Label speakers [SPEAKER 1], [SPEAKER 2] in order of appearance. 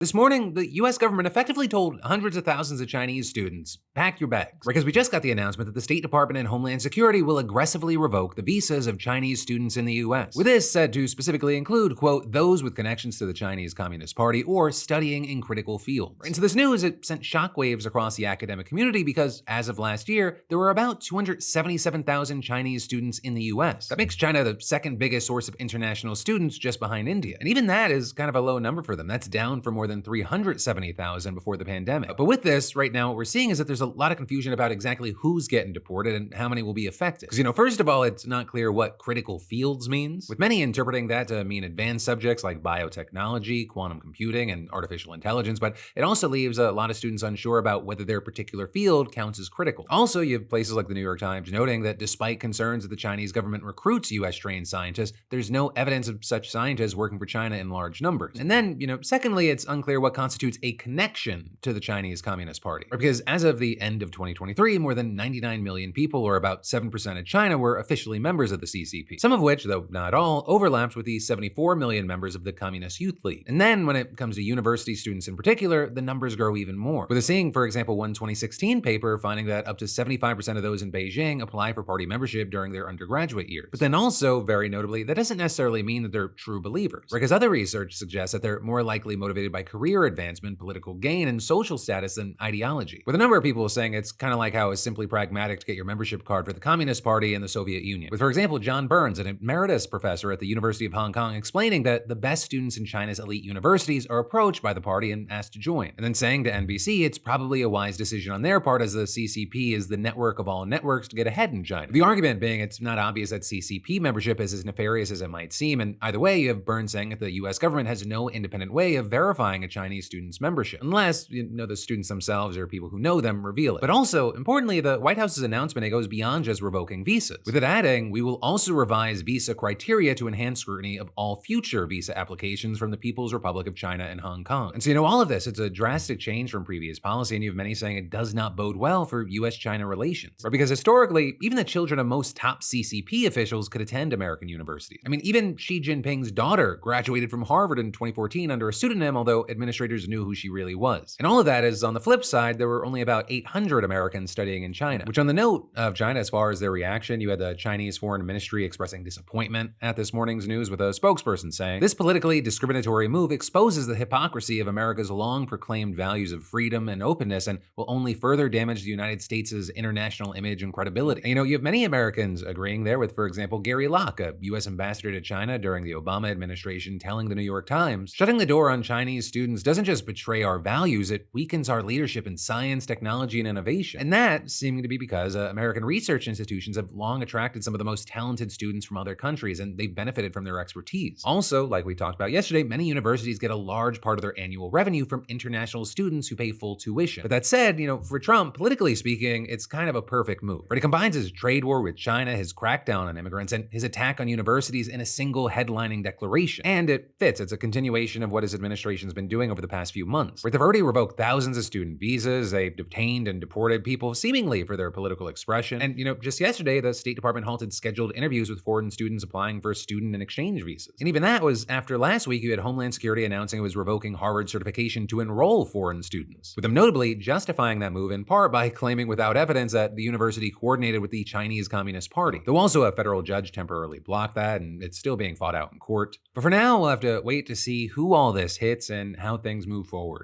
[SPEAKER 1] This morning, the US government effectively told hundreds of thousands of Chinese students, pack your bags. Because we just got the announcement that the State Department and Homeland Security will aggressively revoke the visas of Chinese students in the US. With this said to specifically include, quote, those with connections to the Chinese Communist Party or studying in critical fields. And so this news, it sent shockwaves across the academic community because, as of last year, there were about 277,000 Chinese students in the US. That makes China the second biggest source of international students just behind India. And even that is kind of a low number for them. That's down from more than 370,000 before the pandemic. But with this, right now, what we're seeing is that there's a lot of confusion about exactly who's getting deported and how many will be affected. Because, first of all, it's not clear what critical fields means, with many interpreting that to mean advanced subjects like biotechnology, quantum computing, and artificial intelligence, but it also leaves a lot of students unsure about whether their particular field counts as critical. Also, you have places like the New York Times noting that despite concerns that the Chinese government recruits US-trained scientists, there's no evidence of such scientists working for China in large numbers. And then, secondly, it's unclear what constitutes a connection to the Chinese Communist Party. Because as of the end of 2023, more than 99 million people, or about 7% of China, were officially members of the CCP. Some of which, though not all, overlaps with the 74 million members of the Communist Youth League. And then when it comes to university students in particular, the numbers grow even more. With seeing, for example, one 2016 paper finding that up to 75% of those in Beijing apply for party membership during their undergraduate years. But then also, very notably, that doesn't necessarily mean that they're true believers. Because other research suggests that they're more likely motivated by career advancement, political gain, and social status than ideology. With a number of people saying it's kind of like how it's simply pragmatic to get your membership card for the Communist Party and the Soviet Union. With, for example, John Burns, an emeritus professor at the University of Hong Kong, explaining that the best students in China's elite universities are approached by the party and asked to join. And then saying to NBC it's probably a wise decision on their part, as the CCP is the network of all networks to get ahead in China. The argument being it's not obvious that CCP membership is as nefarious as it might seem, and either way, you have Burns saying that the US government has no independent way of verifying a Chinese student's membership, unless, the students themselves or people who know them reveal it. But also, importantly, the White House's announcement, it goes beyond just revoking visas, with it adding, we will also revise visa criteria to enhance scrutiny of all future visa applications from the People's Republic of China and Hong Kong. And so, all of this, it's a drastic change from previous policy, and you have many saying it does not bode well for US-China relations. Right? Because historically, even the children of most top CCP officials could attend American universities. Even Xi Jinping's daughter graduated from Harvard in 2014 under a pseudonym, although administrators knew who she really was. And all of that is, on the flip side, there were only about 800 Americans studying in China, which on the note of China, as far as their reaction, you had the Chinese Foreign Ministry expressing disappointment at this morning's news, with a spokesperson saying, this politically discriminatory move exposes the hypocrisy of America's long proclaimed values of freedom and openness and will only further damage the United States' international image and credibility. And, you have many Americans agreeing there with, for example, Gary Locke, a US ambassador to China during the Obama administration, telling the New York Times, shutting the door on Chinese students doesn't just betray our values, it weakens our leadership in science, technology, and innovation. And that seeming to be because American research institutions have long attracted some of the most talented students from other countries, and they've benefited from their expertise. Also, like we talked about yesterday, many universities get a large part of their annual revenue from international students who pay full tuition. But that said, for Trump, politically speaking, it's kind of a perfect move. But he combines his trade war with China, his crackdown on immigrants, and his attack on universities in a single headlining declaration. And it fits. It's a continuation of what his administration's been doing over the past few months, where they've already revoked thousands of student visas, they've detained and deported people seemingly for their political expression. And, just yesterday, the State Department halted scheduled interviews with foreign students applying for student and exchange visas. And even that was after last week you had Homeland Security announcing it was revoking Harvard's certification to enroll foreign students, with them notably justifying that move in part by claiming without evidence that the university coordinated with the Chinese Communist Party. Though also a federal judge temporarily blocked that, and it's still being fought out in court. But for now, we'll have to wait to see who all this hits and how things move forward.